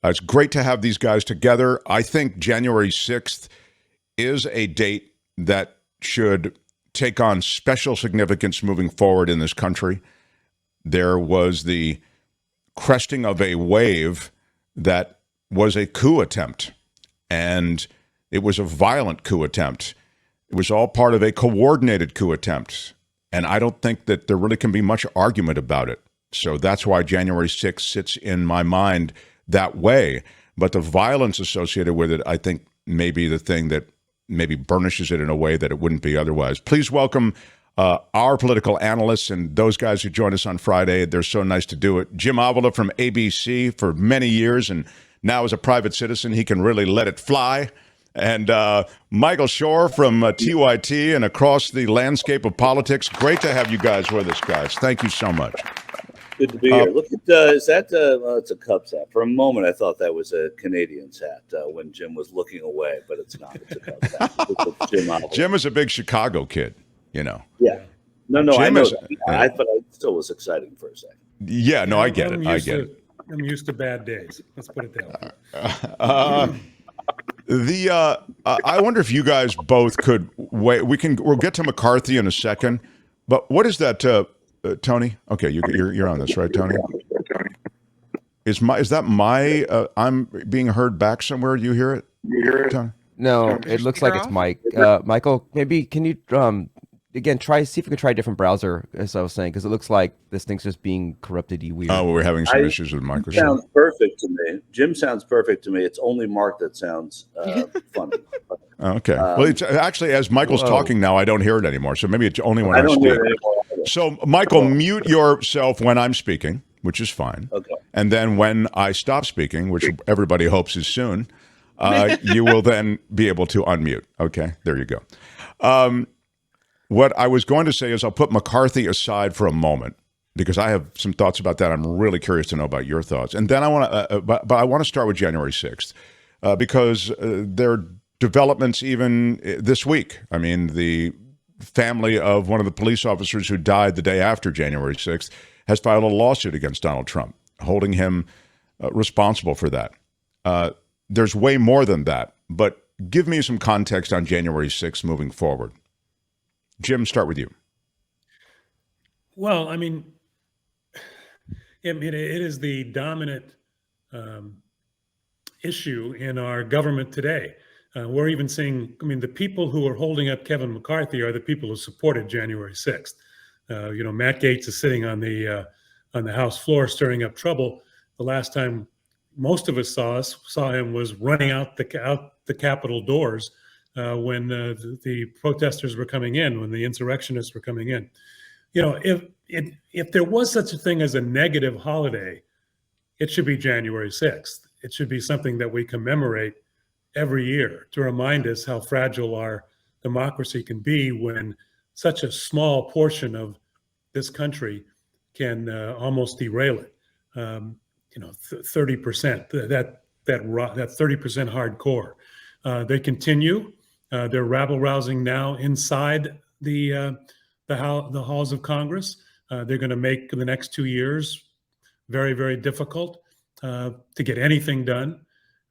It's great to have these guys together. I think January 6th is a date that should take on special significance moving forward in this country. There was the cresting of a wave that was a coup attempt, and it was a violent coup attempt. It was all part of a coordinated coup attempt, and I don't think that there really can be much argument about it. So that's why January 6th sits in my mind that way. But the violence associated with it, I think, may be the thing that maybe burnishes it in a way that it wouldn't be otherwise. Please welcome our political analysts and those guys who joined us on Friday. They're so nice to do it. Jim Avila from ABC for many years, and now as a private citizen, he can really let it fly. And Michael Shure from TYT and across the landscape of politics. Great to have you guys with us, guys. Thank you so much. Good to be here. Look at, is that, well, it's a Cubs hat. For a moment, I thought that was a Canadians hat when Jim was looking away, but it's not. It's a Cubs hat. Jim is a big Chicago kid, you know. Yeah. No, Jim I know is, that. I thought it still was exciting for a second. Yeah, no, I get it. I get it. I'm used to bad days. Let's put it that way. I wonder if you guys both could wait. We'll get to McCarthy in a second, but what is that, Tony? Okay, you're on this, right, Tony? Is that my? I'm being heard back somewhere. You hear it? Tony? No, it looks like it's Mike. Michael, maybe can you again see if we can try a different browser, as I was saying, because it looks like this thing's just being corrupted. Weird. Oh, we're having some issues with Microsoft. Sounds perfect to me. Jim sounds perfect to me. It's only Mark that sounds funny. Okay. Well, it's actually, as Michael's talking now, I don't hear it anymore. So maybe it's only when I speak. So, Michael, mute yourself when I'm speaking, which is fine. Okay. And then when I stop speaking, which everybody hopes is soon, you will then be able to unmute. Okay. There you go. What I was going to say is I'll put McCarthy aside for a moment because I have some thoughts about that. I'm really curious to know about your thoughts. And then I want to, but I want to start with January 6th because there are developments even this week. I mean, the family of one of the police officers who died the day after January 6th has filed a lawsuit against Donald Trump, holding him responsible for that. There's way more than that, but give me some context on January 6th moving forward. Jim, start with you. Well, I mean, it is the dominant issue in our government today. We're even seeing, I mean, the people who are holding up Kevin McCarthy are the people who supported January 6th. Matt Gaetz is sitting on the House floor stirring up trouble. The last time most of us saw him was running out the Capitol doors when the protesters were coming in, when the insurrectionists were coming in. If there was such a thing as a negative holiday, it should be January 6th. It should be something that we commemorate every year to remind us how fragile our democracy can be when such a small portion of this country can almost derail it. 30%, that 30% hardcore. They continue. They're rabble-rousing now inside the halls of Congress. They're going to make the next 2 years very, very difficult to get anything done.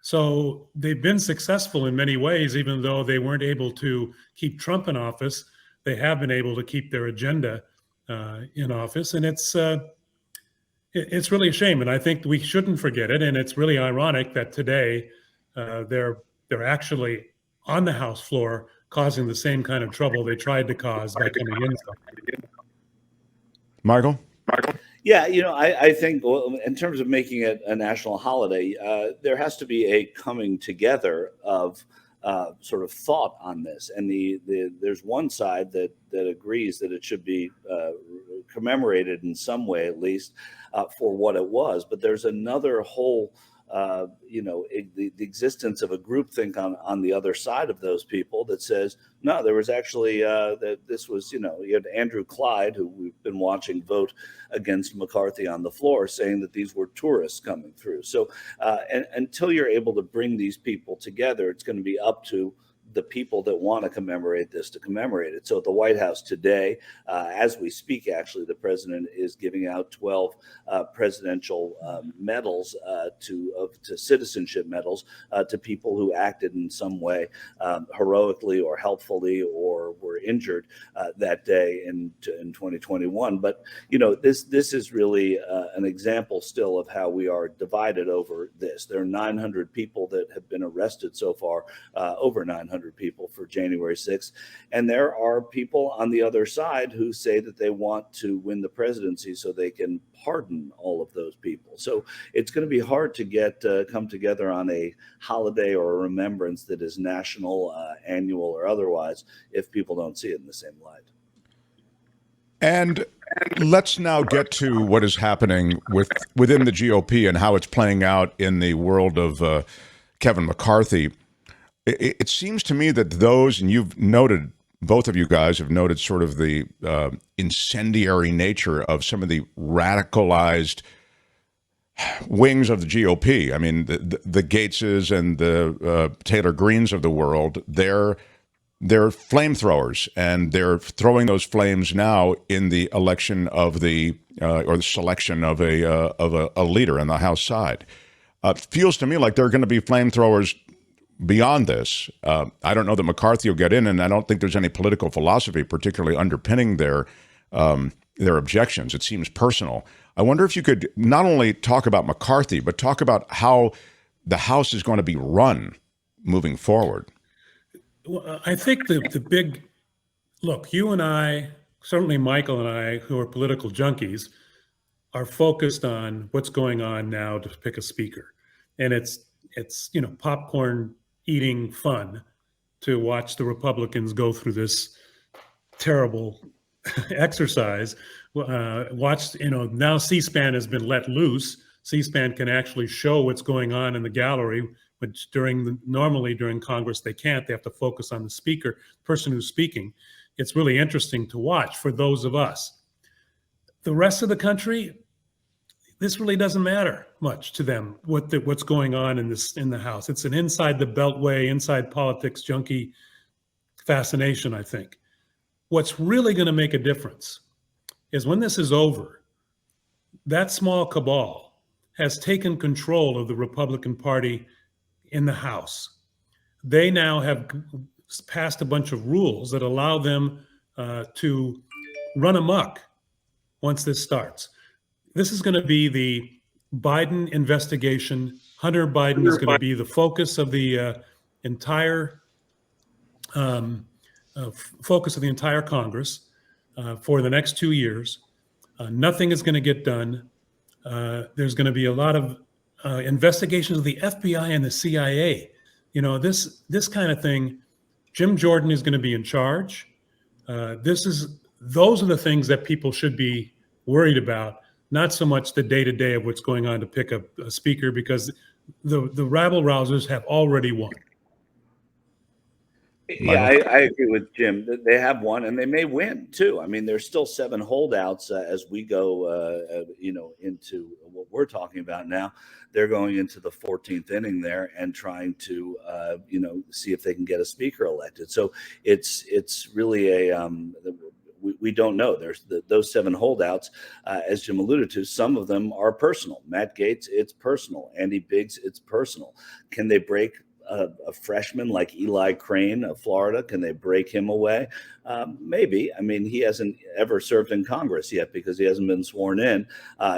So they've been successful in many ways, even though they weren't able to keep Trump in office. They have been able to keep their agenda in office, and it's really a shame. And I think we shouldn't forget it. And it's really ironic that today they're actually on the House floor causing the same kind of trouble they tried to cause by coming in. Michael? Yeah, I think in terms of making it a national holiday, there has to be a coming together of sort of thought on this. And there's one side that agrees that it should be commemorated in some way, at least, for what it was. But there's another whole the existence of a groupthink on the other side of those people that says, no, there was actually that this was, you had Andrew Clyde, who we've been watching vote against McCarthy on the floor, saying that these were tourists coming through. So and until you're able to bring these people together, it's going to be up to the people that want to commemorate this to commemorate it. So at the White House today, as we speak, actually, the president is giving out 12 presidential medals to citizenship medals to people who acted in some way heroically or helpfully or were injured that day in 2021. But this is really an example still of how we are divided over this. There are 900 people that have been arrested so far, over 900 people for January 6th. And there are people on the other side who say that they want to win the presidency so they can pardon all of those people. So it's going to be hard to come together on a holiday or a remembrance that is national, annual, or otherwise if people don't see it in the same light. And let's now get to what is happening within the GOP and how it's playing out in the world of Kevin McCarthy. It seems to me that those, and you've noted, both of you guys have noted sort of the incendiary nature of some of the radicalized wings of the GOP. I mean, the Gateses and the Taylor Greens of the world, they're flamethrowers, and they're throwing those flames now in the election of or the selection of a leader on the House side. It feels to me like there are going to be flamethrowers beyond this. I don't know that McCarthy will get in, and I don't think there's any political philosophy particularly underpinning their objections. It seems personal. I wonder if you could not only talk about McCarthy, but talk about how the House is going to be run moving forward. Well, I think the big look, you and I, certainly Michael and I, who are political junkies, are focused on what's going on now to pick a speaker. And it's popcorn eating fun to watch the Republicans go through this terrible exercise. Now C-SPAN has been let loose. C-SPAN can actually show what's going on in the gallery, which normally during Congress they can't. They have to focus on the speaker, person who's speaking. It's really interesting to watch for those of us. The rest of the country, this really doesn't matter much to them what's going on in the House. It's an inside the beltway, inside politics junkie fascination, I think. What's really going to make a difference is when this is over, that small cabal has taken control of the Republican Party in the House. They now have passed a bunch of rules that allow them to run amok once this starts. This is going to be the Biden investigation. Hunter Biden is going to be the focus of the entire Congress for the next 2 years. Nothing is going to get done. There's going to be a lot of investigations of the FBI and the CIA. This kind of thing. Jim Jordan is going to be in charge. Those are the things that people should be worried about. Not so much the day-to-day of what's going on to pick up a speaker, because the rabble-rousers have already won. Yeah, I agree with Jim. They have won, and they may win too. I mean, there's still 7 holdouts as we go, into what we're talking about now. They're going into the 14th inning there and trying to, see if they can get a speaker elected. So it's really we don't know. There's those 7 holdouts, as Jim alluded to. Some of them are personal. Matt Gaetz, it's personal. Andy Biggs, it's personal. Can they break a freshman like Eli Crane of Florida? Can they break him away? Maybe. I mean, he hasn't ever served in Congress yet because he hasn't been sworn in.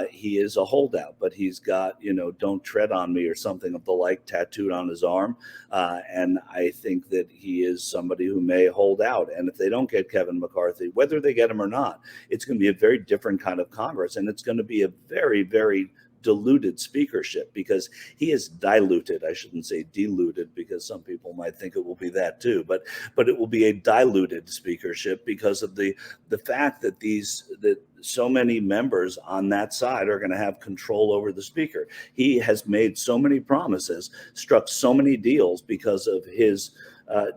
He is a holdout, but he's got, "Don't tread on me" or something of the like tattooed on his arm. And I think that he is somebody who may hold out. And if they don't get Kevin McCarthy, whether they get him or not, it's going to be a very different kind of Congress. And it's going to be a very, very diluted speakership, because he is diluted. I shouldn't say diluted, because some people might think it will be that too, but it will be a diluted speakership because of the fact that that so many members on that side are going to have control over the speaker. He has made so many promises, struck so many deals because of his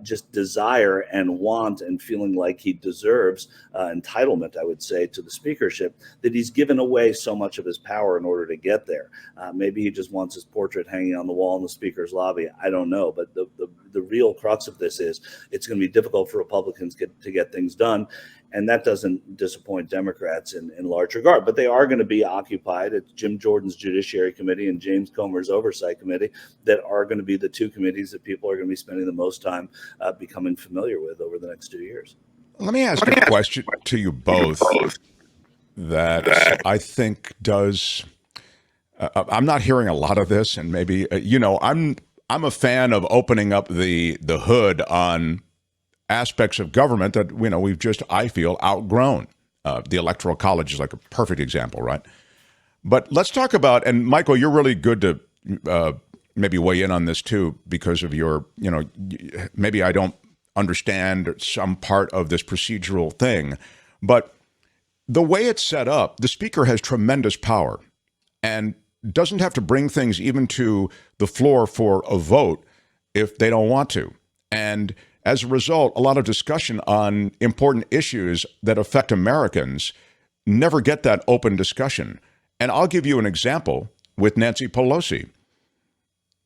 just desire and want and feeling like he deserves entitlement, I would say, to the speakership, that he's given away so much of his power in order to get there. Maybe he just wants his portrait hanging on the wall in the speaker's lobby. I don't know. But the real crux of this is it's going to be difficult for Republicans to get things done. And that doesn't disappoint Democrats in large regard. But they are going to be occupied. It's Jim Jordan's Judiciary Committee and James Comer's Oversight Committee that are going to be the two committees that people are going to be spending the most time becoming familiar with over the next 2 years. Let me ask a question to you both that I think does. I'm not hearing a lot of this, and maybe I'm a fan of opening up the hood on aspects of government that we've just, I feel, outgrown. The Electoral College is like a perfect example, right? But let's talk about, and Michael, you're really good to maybe weigh in on this too, because of your, maybe I don't understand some part of this procedural thing, but the way it's set up, the speaker has tremendous power and doesn't have to bring things even to the floor for a vote if they don't want to. And as a result, a lot of discussion on important issues that affect Americans never get that open discussion. And I'll give you an example with Nancy Pelosi.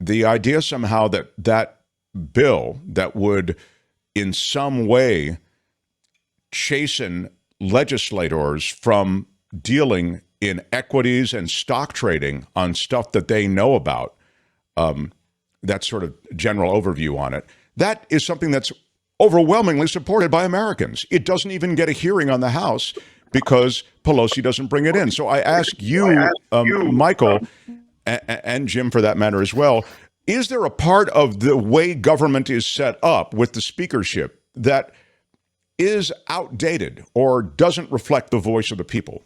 The idea somehow that bill that would in some way chasten legislators from dealing in equities and stock trading on stuff that they know about, that sort of general overview on it, that is something that's overwhelmingly supported by Americans. It doesn't even get a hearing on the House because Pelosi doesn't bring it in. So I ask you, Michael, and Jim for that matter as well, is there a part of the way government is set up with the speakership that is outdated or doesn't reflect the voice of the people?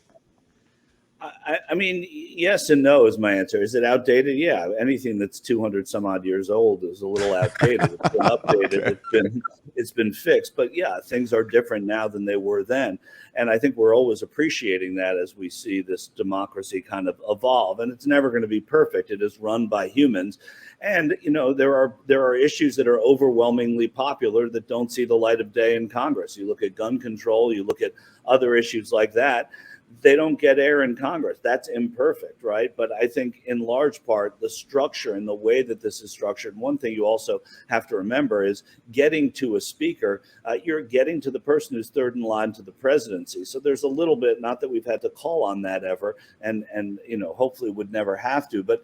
I mean, yes and no is my answer. Is it outdated? Yeah. Anything that's 200 some odd years old is a little outdated. It's been updated. Okay. It's been fixed. But yeah, things are different now than they were then. And I think we're always appreciating that as we see this democracy kind of evolve. And it's never going to be perfect. It is run by humans. And, there are issues that are overwhelmingly popular that don't see the light of day in Congress. You look at gun control, you look at other issues like that. They don't get air in Congress. That's imperfect, right? But I think in large part, the structure and the way that this is structured, one thing you also have to remember is getting to a speaker, you're getting to the person who's third in line to the presidency. So there's a little bit, not that we've had to call on that ever, and hopefully would never have to, but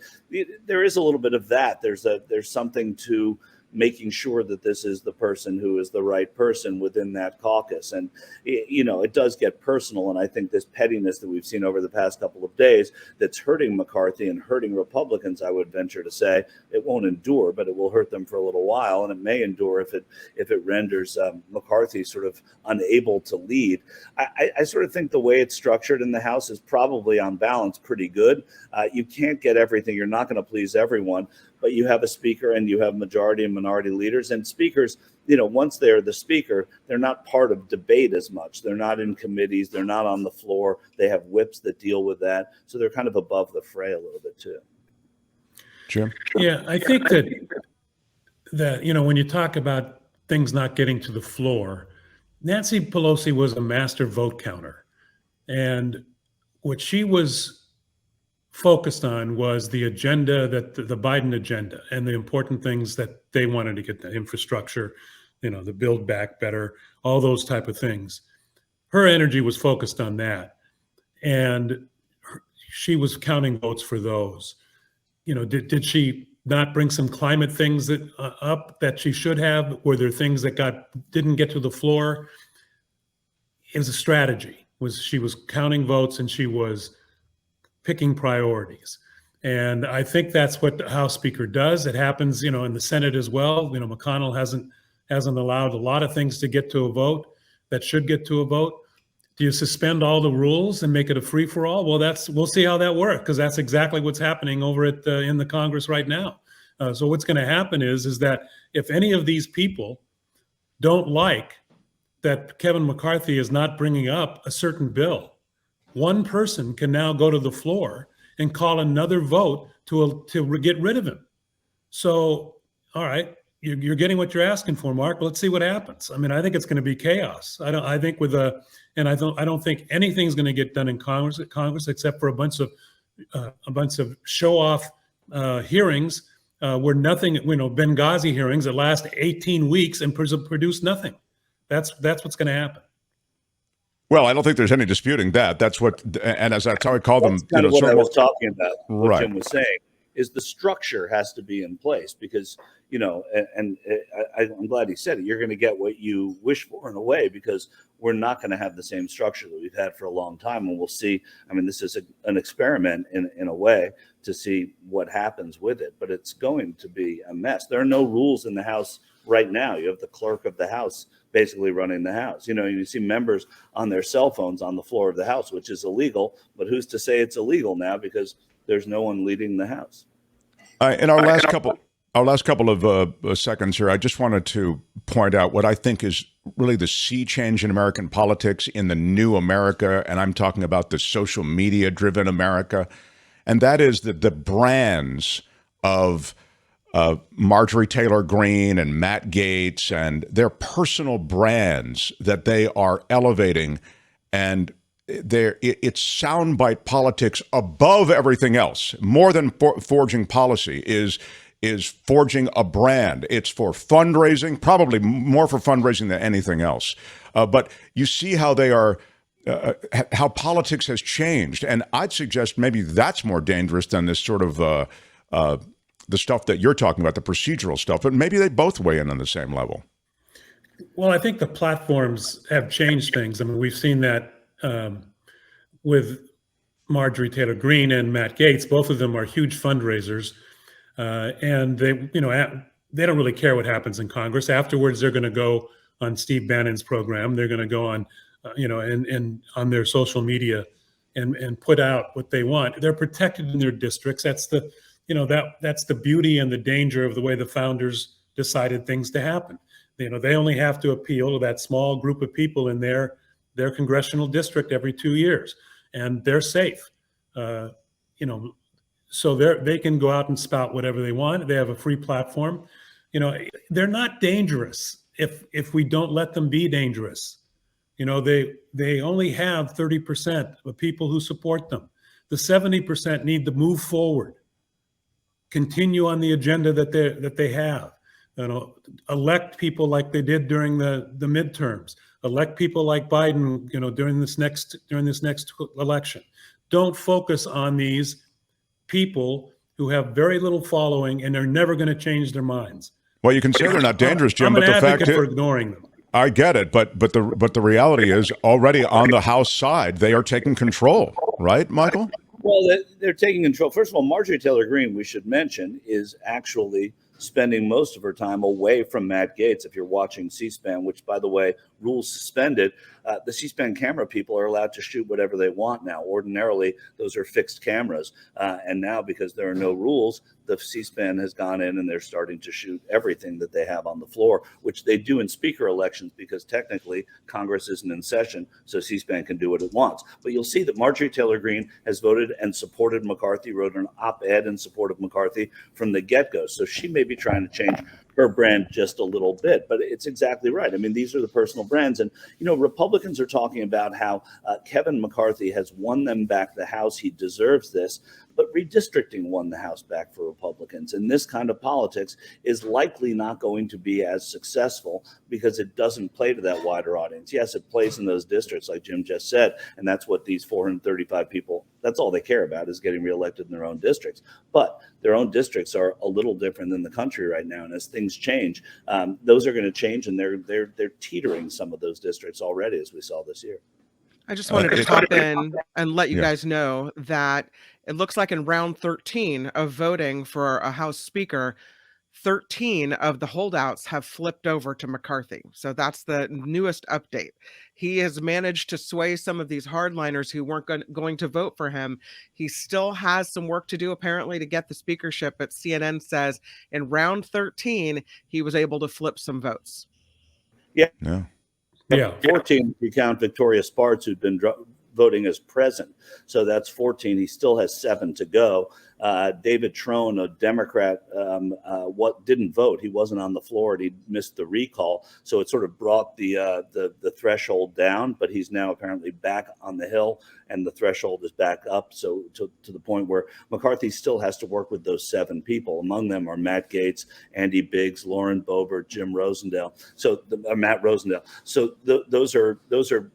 there is a little bit of that. There's something to making sure that this is the person who is the right person within that caucus. And, it does get personal. And I think this pettiness that we've seen over the past couple of days that's hurting McCarthy and hurting Republicans, I would venture to say, it won't endure, but it will hurt them for a little while. And it may endure if it renders McCarthy sort of unable to lead. I sort of think the way it's structured in the House is probably on balance pretty good. You can't get everything. You're not going to please everyone. But you have a speaker and you have majority and minority leaders, and speakers, once they're the speaker, they're not part of debate as much. They're not in committees. They're not on the floor. They have whips that deal with that. So they're kind of above the fray a little bit too. Jim? Yeah, I think that when you talk about things not getting to the floor, Nancy Pelosi was a master vote counter. And what she was focused on was the agenda, that the Biden agenda, and the important things that they wanted to get, the infrastructure, the Build Back Better, all those type of things. Her energy was focused on that. And she was counting votes for those. Did she not bring some climate things up that she should have? Were there things that didn't get to the floor? It was a strategy. She was counting votes and she was picking priorities. And I think that's what the House Speaker does. It happens, in the Senate as well. McConnell hasn't allowed a lot of things to get to a vote that should get to a vote. Do you suspend all the rules and make it a free-for-all? Well, we'll see how that works, because that's exactly what's happening over in the Congress right now. So what's going to happen is that if any of these people don't like that Kevin McCarthy is not bringing up a certain bill, one person can now go to the floor and call another vote to get rid of him. So, all right, you're getting what you're asking for, Mark. Let's see what happens. I mean, I think it's going to be chaos. I don't think anything's going to get done in Congress except for a bunch of show off hearings where nothing, Benghazi hearings that last 18 weeks and produce nothing. That's what's going to happen. Well, I don't think there's any disputing that. That's how I call them. That's kind of what I was talking about. What Right. Jim was saying is the structure has to be in place because, I'm glad he said it. You're going to get what you wish for in a way, because we're not going to have the same structure that we've had for a long time. And we'll see. I mean, this is an experiment in a way to see what happens with it, but it's going to be a mess. There are no rules in the House right now. You have the clerk of the House basically running the House. You see members on their cell phones on the floor of the House, which is illegal. But who's to say it's illegal now, because there's no one leading the House. In our last couple of seconds here, I just wanted to point out what I think is really the sea change in American politics in the new America, and I'm talking about the social media-driven America, and that is that the brands of Marjorie Taylor Greene and Matt Gaetz and their personal brands that they are elevating, and it's soundbite politics above everything else. More than forging policy is forging a brand. It's for fundraising, probably more for fundraising than anything else. But you see how they are. How politics has changed, and I'd suggest maybe that's more dangerous than this sort of the stuff that you're talking about, the procedural stuff. But maybe they both weigh in on the same level. Well, I think the platforms have changed things. I mean, we've seen that with Marjorie Taylor Greene and Matt Gaetz. Both of them are huge fundraisers, and they don't really care what happens in Congress. Afterwards, they're going to go on Steve Bannon's program. They're going to go on, and on their social media, and put out what they want. They're protected in their districts. That's that's the beauty and the danger of the way the founders decided things to happen. They only have to appeal to that small group of people in their congressional district every 2 years, and they're safe. So they can go out and spout whatever they want. They have a free platform. They're not dangerous if we don't let them be dangerous. They only have 30% of people who support them. The 70% need to move forward, continue on the agenda that they have. Elect people like they did during the midterms. Elect people like Biden, during this next election. Don't focus on these people who have very little following and they're never going to change their minds. Well, you can say they're not dangerous, Jim, I'm but an the fact advocate for is, ignoring them. I get it, but the reality is already on the House side, they are taking control, right, Michael? Well, they're taking control. First of all, Marjorie Taylor Greene, we should mention, is actually spending most of her time away from Matt Gaetz. If you're watching C-SPAN, which, by the way, rules suspended, the C-SPAN camera people are allowed to shoot whatever they want now. Ordinarily, those are fixed cameras. And now, because there are no rules, the C-SPAN has gone in and they're starting to shoot everything that they have on the floor, which they do in speaker elections because technically Congress isn't in session, so C-SPAN can do what it wants. But you'll see that Marjorie Taylor Greene has voted and supported McCarthy, wrote an op-ed in support of McCarthy from the get-go. So she may be trying to change her brand just a little bit, but it's exactly right. I mean, these are the personal brands. And, Republicans are talking about how Kevin McCarthy has won them back the House. He deserves this. But redistricting won the House back for Republicans. And this kind of politics is likely not going to be as successful because it doesn't play to that wider audience. Yes, it plays in those districts, like Jim just said. And that's what these 435 people, that's all they care about, is getting reelected in their own districts. But their own districts are a little different than the country right now. And as things change, those are going to change. And they're teetering some of those districts already, as we saw this year. I just wanted to pop in and let you guys know that it looks like in round 13 of voting for a House Speaker, 13 of the holdouts have flipped over to McCarthy. So that's the newest update. He has managed to sway some of these hardliners who weren't going to vote for him. He still has some work to do, apparently, to get the speakership. But CNN says in round 13, he was able to flip some votes. Yeah. 14, if you count Victoria Spartz, who'd been voting as present. So that's 14. He still has 7 to go. David Trone, a Democrat, didn't vote. He wasn't on the floor and he missed the recall. So it sort of brought the threshold down, but he's now apparently back on the Hill and the threshold is back up. So to the point where McCarthy still has to work with those 7 people. Among them are Matt Gaetz, Andy Biggs, Lauren Boebert, Matt Rosendale. So those are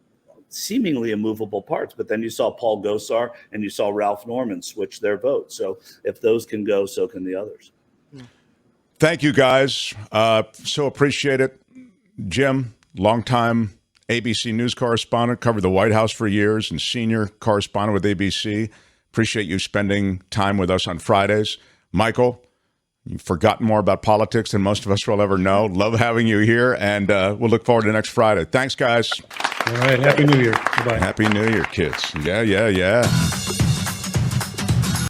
seemingly immovable parts, but then you saw Paul Gosar and you saw Ralph Norman switch their vote. So if those can go, so can the others. Thank you, guys. So appreciate it. Jim, longtime ABC News correspondent, covered the White House for years and senior correspondent with ABC. Appreciate you spending time with us on Fridays. Michael, you've forgotten more about politics than most of us will ever know. Love having you here, and we'll look forward to next Friday. Thanks, guys. All right. Happy New Year. Bye-bye. Happy New Year, kids. Yeah.